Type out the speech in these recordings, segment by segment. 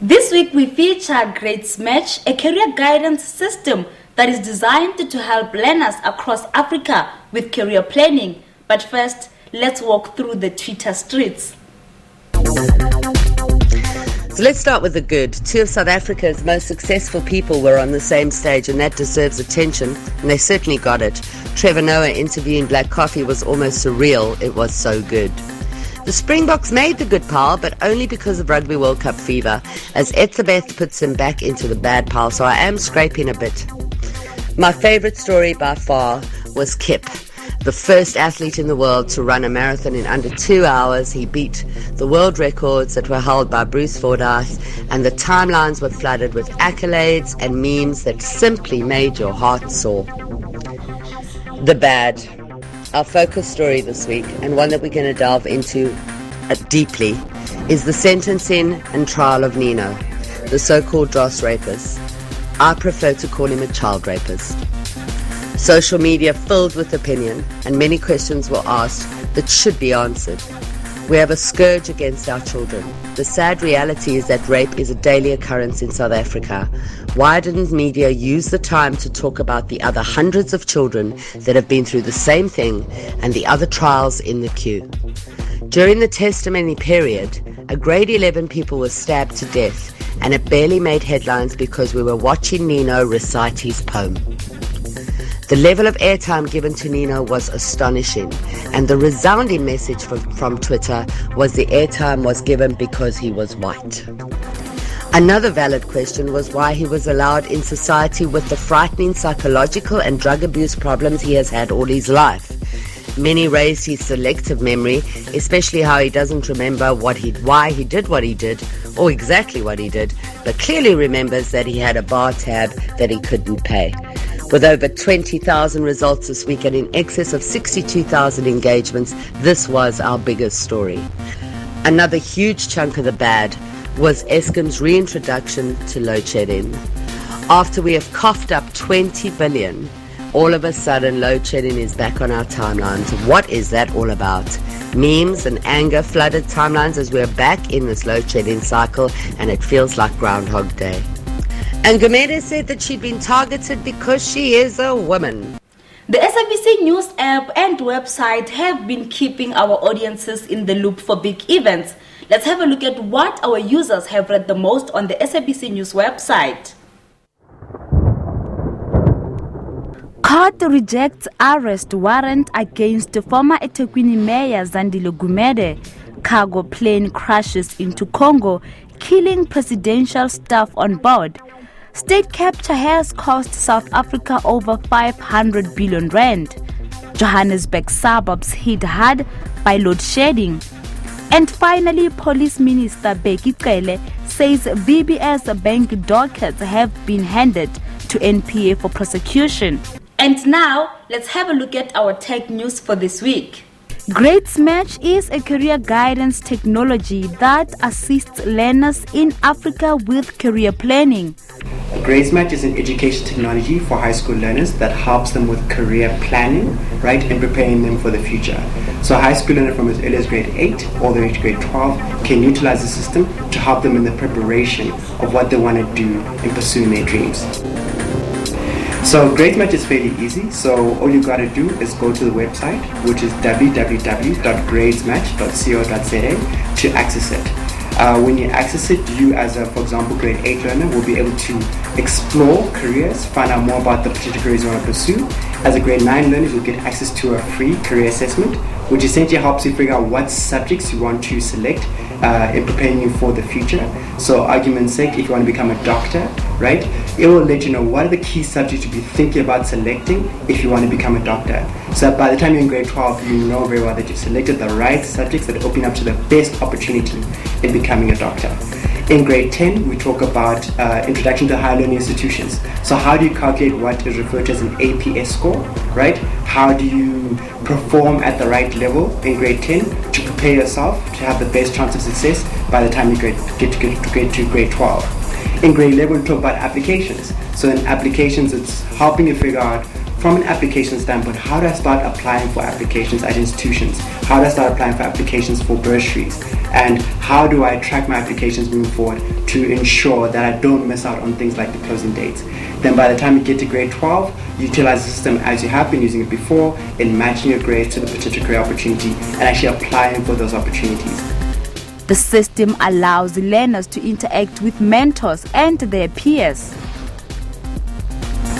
This week we feature Grades Match, a career guidance system that is designed to help learners across Africa with career planning. But first, let's walk through the Twitter streets. So let's start with the good. Two of South Africa's most successful people were on the same stage, and that deserves attention, and they certainly got it. Trevor Noah interviewing Black Coffee was almost surreal. It was so good. The Springboks made the good pile, but only because of Rugby World Cup fever, as Etzebeth puts them back into the bad pile, so I am scraping a bit. My favourite story by far was Kip, the first athlete in the world to run a marathon in under 2 hours. He beat the world records that were held by Bruce Fordyce, and the timelines were flooded with accolades and memes that simply made your heart soar. The bad. Our focus story this week, and one that we're going to delve into deeply, is the sentencing and trial of Nino, the so-called dross rapist. I prefer to call him a child rapist. Social media filled with opinion, and many questions were asked that should be answered. We have a scourge against our children. The sad reality is that rape is a daily occurrence in South Africa. Why didn't media use the time to talk about the other hundreds of children that have been through the same thing and the other trials in the queue? During the testimony period, a grade 11 pupil was stabbed to death, and it barely made headlines because we were watching Nino recite his poem. The level of airtime given to Nino was astonishing, and the resounding message from Twitter was the airtime was given because he was white. Another valid question was why he was allowed in society with the frightening psychological and drug abuse problems he has had all his life. Many raised his selective memory, especially how he doesn't remember why he did what he did, or exactly what he did, but clearly remembers that he had a bar tab that he couldn't pay. With over 20,000 results this week and in excess of 62,000 engagements, this was our biggest story. Another huge chunk of the bad was Eskom's reintroduction to load shedding. After we have coughed up 20 billion, all of a sudden load shedding is back on our timelines. What is that all about? Memes and anger flooded timelines as we're back in this load shedding cycle, and it feels like Groundhog Day. And Gumede said that she'd been targeted because she is a woman. The SABC News app and website have been keeping our audiences in the loop for big events. Let's have a look at what our users have read the most on the SABC News website. Court rejects arrest warrant against former eThekwini Mayor Zandile Gumede. Cargo plane crashes into Congo, killing presidential staff on board. State capture has cost South Africa over 500 billion rand. Johannesburg suburbs hit hard by load shedding. And finally, Police Minister Bheki Cele says VBS bank dockets have been handed to NPA for prosecution. And now, let's have a look at our tech news for this week. Grades Match is a career guidance technology that assists learners in Africa with career planning. Grades Match is an education technology for high school learners that helps them with career planning, right, and preparing them for the future. So a high school learner from as early as grade 8 all the way to grade 12 can utilize the system to help them in the preparation of what they want to do in pursuing their dreams. So Grades Match is fairly easy, so all you gotta do is go to the website, which is www.gradesmatch.co.za to access it. When you access it, you as a, for example, grade 8 learner will be able to explore careers, find out more about the particular careers you want to pursue. As a grade 9 learner, you'll get access to a free career assessment, which essentially helps you figure out what subjects you want to select in preparing you for the future. So argument's sake, if you want to become a doctor, right, it will let you know what are the key subjects you'll be thinking about selecting if you want to become a doctor. So by the time you're in grade 12, you know very well that you've selected the right subjects that open up to the best opportunity in becoming a doctor. In grade 10, we talk about introduction to higher learning institutions. So how do you calculate what is referred to as an APS score, right? How do you perform at the right level in grade 10 to prepare yourself to have the best chance of success by the time you get to grade 12. In grade 11, we talk about applications. So in applications, it's helping you figure out from an application standpoint, how do I start applying for applications at institutions? How do I start applying for applications for bursaries? and how do I track my applications moving forward to ensure that I don't miss out on things like the closing dates. Then by the time you get to grade 12, you utilize the system as you have been using it before in matching your grades to the particular career opportunity and actually applying for those opportunities. The system allows learners to interact with mentors and their peers.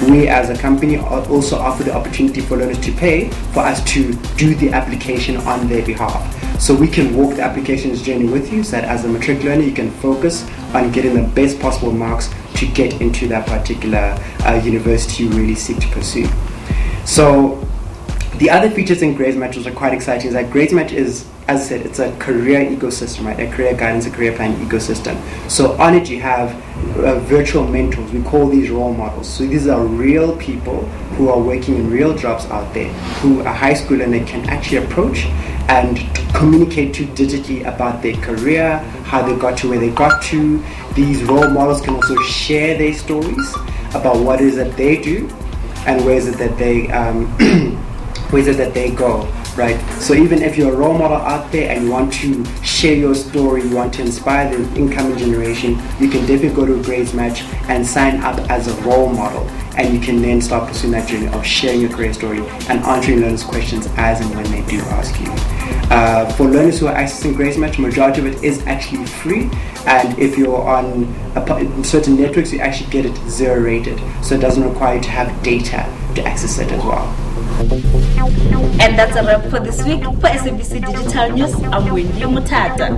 We as a company also offer the opportunity for learners to pay for us to do the application on their behalf. So we can walk the applications journey with you so that as a matric learner you can focus on getting the best possible marks to get into that particular university you really seek to pursue. So the other features in GradesMatch which are quite exciting is that GradesMatch is, as I said, it's a career ecosystem, right? A career guidance, a career planning ecosystem. So on it you have virtual mentors. We call these role models. So these are real people who are working in real jobs out there, who a high school learner can actually approach and communicate to digitally about their career, how they got to where they got to. These role models can also share their stories about what it is that they do and where is it that they go, right? So even if you're a role model out there and you want to share your story, you want to inspire the incoming generation, you can definitely go to GradesMatch and sign up as a role model, and you can then start pursuing that journey of sharing your career story and answering learners' questions as and when they do ask you. For learners who are accessing GradesMatch, majority of it is actually free, and if you're on certain networks, you actually get it 0 rated, so it doesn't require you to have data to access it as well. And that's a wrap for this week. For SABC Digital News, I'm Wendy Mothata.